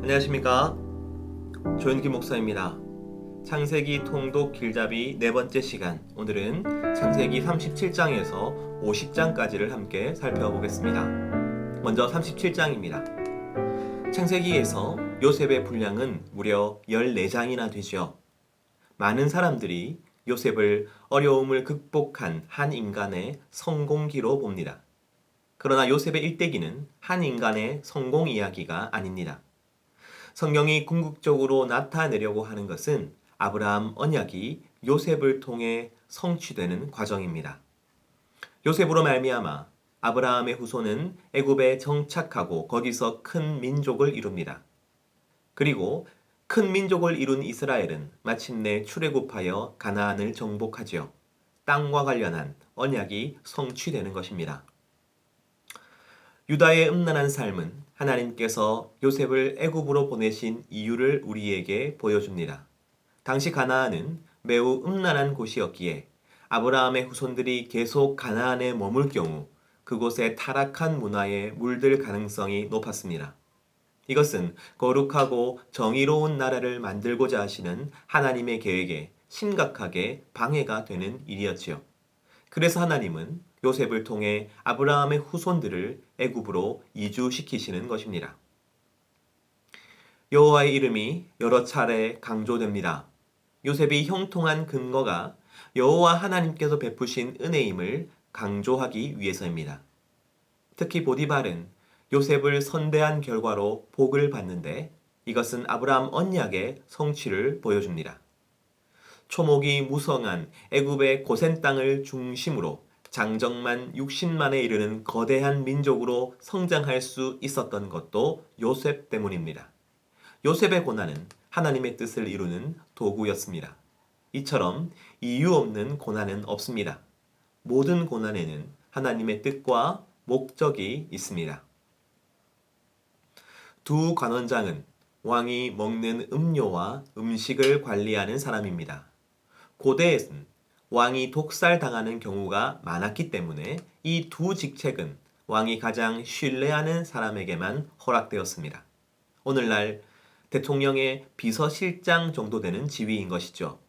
안녕하십니까, 조윤기 목사입니다. 창세기 통독 길잡이 네 번째 시간, 오늘은 창세기 37장에서 50장까지를 함께 살펴보겠습니다. 먼저 37장입니다. 창세기에서 요셉의 분량은 무려 14장이나 되죠. 많은 사람들이 요셉을 어려움을 극복한 한 인간의 성공기로 봅니다. 그러나 요셉의 일대기는 한 인간의 성공 이야기가 아닙니다. 성경이 궁극적으로 나타내려고 하는 것은 아브라함 언약이 요셉을 통해 성취되는 과정입니다. 요셉으로 말미암아 아브라함의 후손은 애굽에 정착하고 거기서 큰 민족을 이룹니다. 그리고 큰 민족을 이룬 이스라엘은 마침내 출애굽하여 가나안을 정복하지요. 땅과 관련한 언약이 성취되는 것입니다. 유다의 음란한 삶은 하나님께서 요셉을 애굽으로 보내신 이유를 우리에게 보여줍니다. 당시 가나안은 매우 음란한 곳이었기에 아브라함의 후손들이 계속 가나안에 머물 경우 그곳의 타락한 문화에 물들 가능성이 높았습니다. 이것은 거룩하고 정의로운 나라를 만들고자 하시는 하나님의 계획에 심각하게 방해가 되는 일이었지요. 그래서 하나님은 요셉을 통해 아브라함의 후손들을 애굽으로 이주시키시는 것입니다. 여호와의 이름이 여러 차례 강조됩니다. 요셉이 형통한 근거가 여호와 하나님께서 베푸신 은혜임을 강조하기 위해서입니다. 특히 보디발은 요셉을 선대한 결과로 복을 받는데 이것은 아브라함 언약의 성취를 보여줍니다. 초목이 무성한 애굽의 고센 땅을 중심으로 장정만 60만에 이르는 거대한 민족으로 성장할 수 있었던 것도 요셉 때문입니다. 요셉의 고난은 하나님의 뜻을 이루는 도구였습니다. 이처럼 이유 없는 고난은 없습니다. 모든 고난에는 하나님의 뜻과 목적이 있습니다. 두 관원장은 왕이 먹는 음료와 음식을 관리하는 사람입니다. 고대에는 왕이 독살당하는 경우가 많았기 때문에 이 두 직책은 왕이 가장 신뢰하는 사람에게만 허락되었습니다. 오늘날 대통령의 비서실장 정도 되는 지위인 것이죠.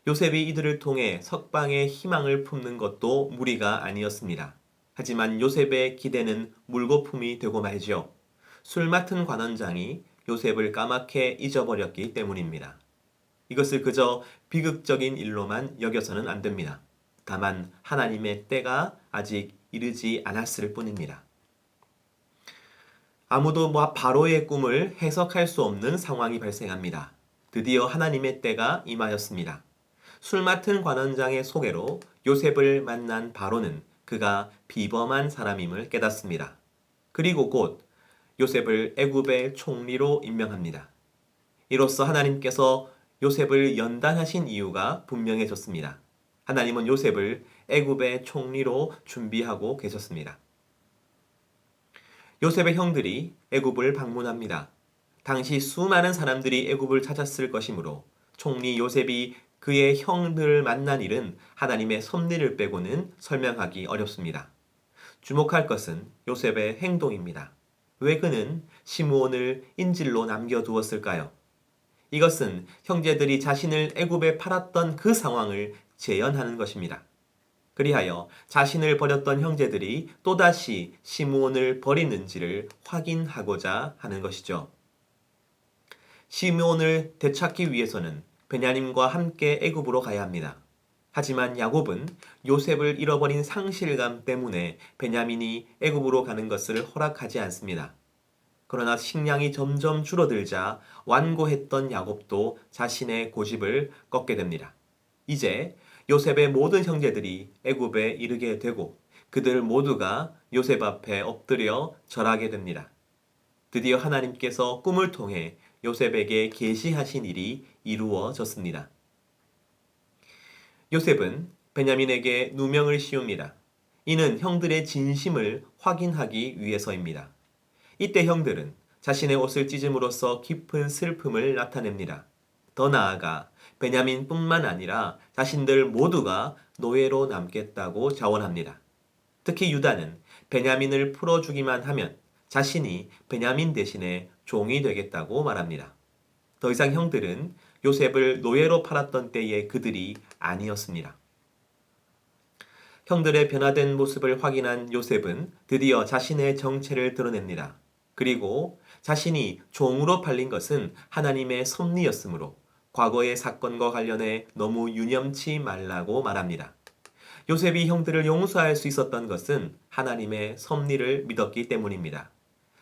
요셉이 이들을 통해 석방의 희망을 품는 것도 무리가 아니었습니다. 하지만 요셉의 기대는 물거품이 되고 말지요. 술 맡은 관원장이 요셉을 까맣게 잊어버렸기 때문입니다. 이것을 그저 비극적인 일로만 여겨서는 안 됩니다. 다만 하나님의 때가 아직 이르지 않았을 뿐입니다. 아무도 바로의 꿈을 해석할 수 없는 상황이 발생합니다. 드디어 하나님의 때가 임하였습니다. 술 맡은 관원장의 소개로 요셉을 만난 바로는 그가 비범한 사람임을 깨닫습니다. 그리고 곧 요셉을 애굽의 총리로 임명합니다. 이로써 하나님께서 요셉을 연단하신 이유가 분명해졌습니다. 하나님은 요셉을 애굽의 총리로 준비하고 계셨습니다. 요셉의 형들이 애굽을 방문합니다. 당시 수많은 사람들이 애굽을 찾았을 것이므로 총리 요셉이 그의 형들을 만난 일은 하나님의 섭리를 빼고는 설명하기 어렵습니다. 주목할 것은 요셉의 행동입니다. 왜 그는 시므온을 인질로 남겨두었을까요? 이것은 형제들이 자신을 애굽에 팔았던 그 상황을 재현하는 것입니다. 그리하여 자신을 버렸던 형제들이 또다시 시므온을 버리는지를 확인하고자 하는 것이죠. 시므온을 되찾기 위해서는 베냐민과 함께 애굽으로 가야 합니다. 하지만 야곱은 요셉을 잃어버린 상실감 때문에 베냐민이 애굽으로 가는 것을 허락하지 않습니다. 그러나 식량이 점점 줄어들자 완고했던 야곱도 자신의 고집을 꺾게 됩니다. 이제 요셉의 모든 형제들이 애굽에 이르게 되고 그들 모두가 요셉 앞에 엎드려 절하게 됩니다. 드디어 하나님께서 꿈을 통해 요셉에게 계시하신 일이 이루어졌습니다. 요셉은 베냐민에게 누명을 씌웁니다. 이는 형들의 진심을 확인하기 위해서입니다. 이때 형들은 자신의 옷을 찢음으로써 깊은 슬픔을 나타냅니다. 더 나아가 베냐민뿐만 아니라 자신들 모두가 노예로 남겠다고 자원합니다. 특히 유다는 베냐민을 풀어주기만 하면 자신이 베냐민 대신에 종이 되겠다고 말합니다. 더 이상 형들은 요셉을 노예로 팔았던 때의 그들이 아니었습니다. 형들의 변화된 모습을 확인한 요셉은 드디어 자신의 정체를 드러냅니다. 그리고 자신이 종으로 팔린 것은 하나님의 섭리였으므로 과거의 사건과 관련해 너무 유념치 말라고 말합니다. 요셉이 형들을 용서할 수 있었던 것은 하나님의 섭리를 믿었기 때문입니다.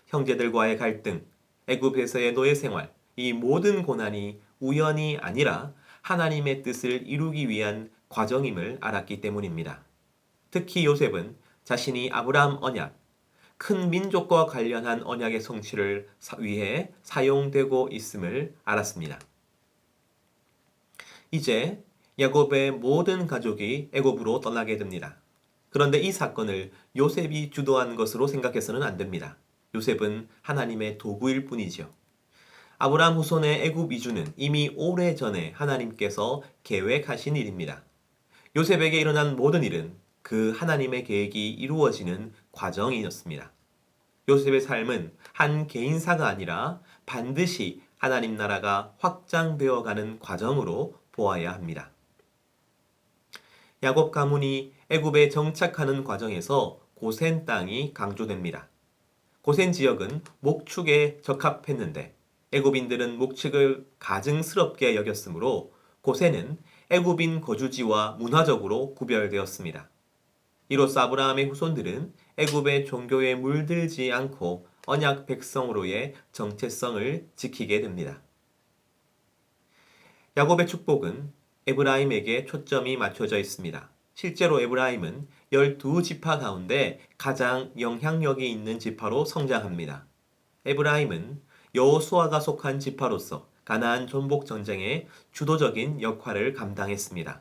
형제들과의 갈등, 애굽에서의 노예 생활, 이 모든 고난이 우연이 아니라 하나님의 뜻을 이루기 위한 과정임을 알았기 때문입니다. 특히 요셉은 자신이 아브라함 언약, 큰 민족과 관련한 언약의 성취를 위해 사용되고 있음을 알았습니다. 이제 야곱의 모든 가족이 애굽으로 떠나게 됩니다. 그런데 이 사건을 요셉이 주도한 것으로 생각해서는 안 됩니다. 요셉은 하나님의 도구일 뿐이죠. 아브라함 후손의 애굽 이주는 이미 오래전에 하나님께서 계획하신 일입니다. 요셉에게 일어난 모든 일은 그 하나님의 계획이 이루어지는 과정이었습니다. 요셉의 삶은 한 개인사가 아니라 반드시 하나님 나라가 확장되어 가는 과정으로 보아야 합니다. 야곱 가문이 애굽에 정착하는 과정에서 고센 땅이 강조됩니다. 고센 지역은 목축에 적합했는데 애굽인들은 목축을 가증스럽게 여겼으므로 고센은 애굽인 거주지와 문화적으로 구별되었습니다. 이로써 아브라함의 후손들은 애굽의 종교에 물들지 않고 언약 백성으로의 정체성을 지키게 됩니다. 야곱의 축복은 에브라임에게 초점이 맞춰져 있습니다. 실제로 에브라임은 12지파 가운데 가장 영향력이 있는 지파로 성장합니다. 에브라임은 여호수아가 속한 지파로서 가나안 전복 전쟁의 주도적인 역할을 감당했습니다.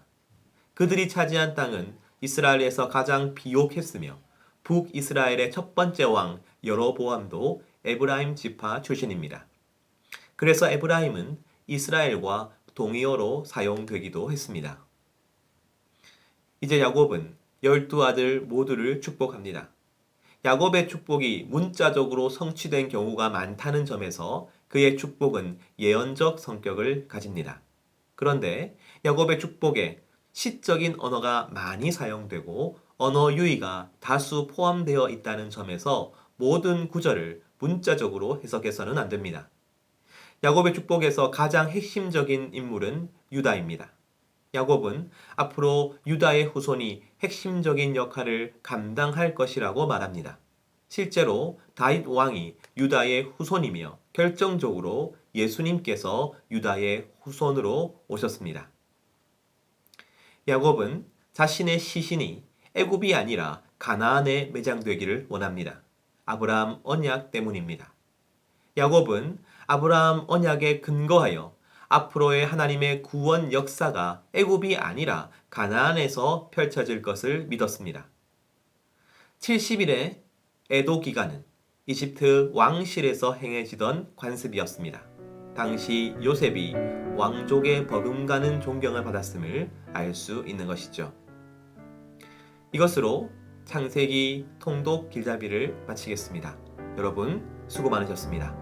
그들이 차지한 땅은 이스라엘에서 가장 비옥했으며 북이스라엘의 첫 번째 왕 여로보암도 에브라임 지파 출신입니다. 그래서 에브라임은 이스라엘과 동의어로 사용되기도 했습니다. 이제 야곱은 12아들 모두를 축복합니다. 야곱의 축복이 문자적으로 성취된 경우가 많다는 점에서 그의 축복은 예언적 성격을 가집니다. 그런데 야곱의 축복에 시적인 언어가 많이 사용되고 언어 유희가 다수 포함되어 있다는 점에서 모든 구절을 문자적으로 해석해서는 안 됩니다. 야곱의 축복에서 가장 핵심적인 인물은 유다입니다. 야곱은 앞으로 유다의 후손이 핵심적인 역할을 감당할 것이라고 말합니다. 실제로 다윗 왕이 유다의 후손이며 결정적으로 예수님께서 유다의 후손으로 오셨습니다. 야곱은 자신의 시신이 애굽이 아니라 가나안에 매장되기를 원합니다. 아브라함 언약 때문입니다. 야곱은 아브라함 언약에 근거하여 앞으로의 하나님의 구원 역사가 애굽이 아니라 가나안에서 펼쳐질 것을 믿었습니다. 70일의 애도 기간은 이집트 왕실에서 행해지던 관습이었습니다. 당시 요셉이 왕족의 버금가는 존경을 받았음을 알 수 있는 것이죠. 이것으로 창세기 통독 길잡이를 마치겠습니다. 여러분 수고 많으셨습니다.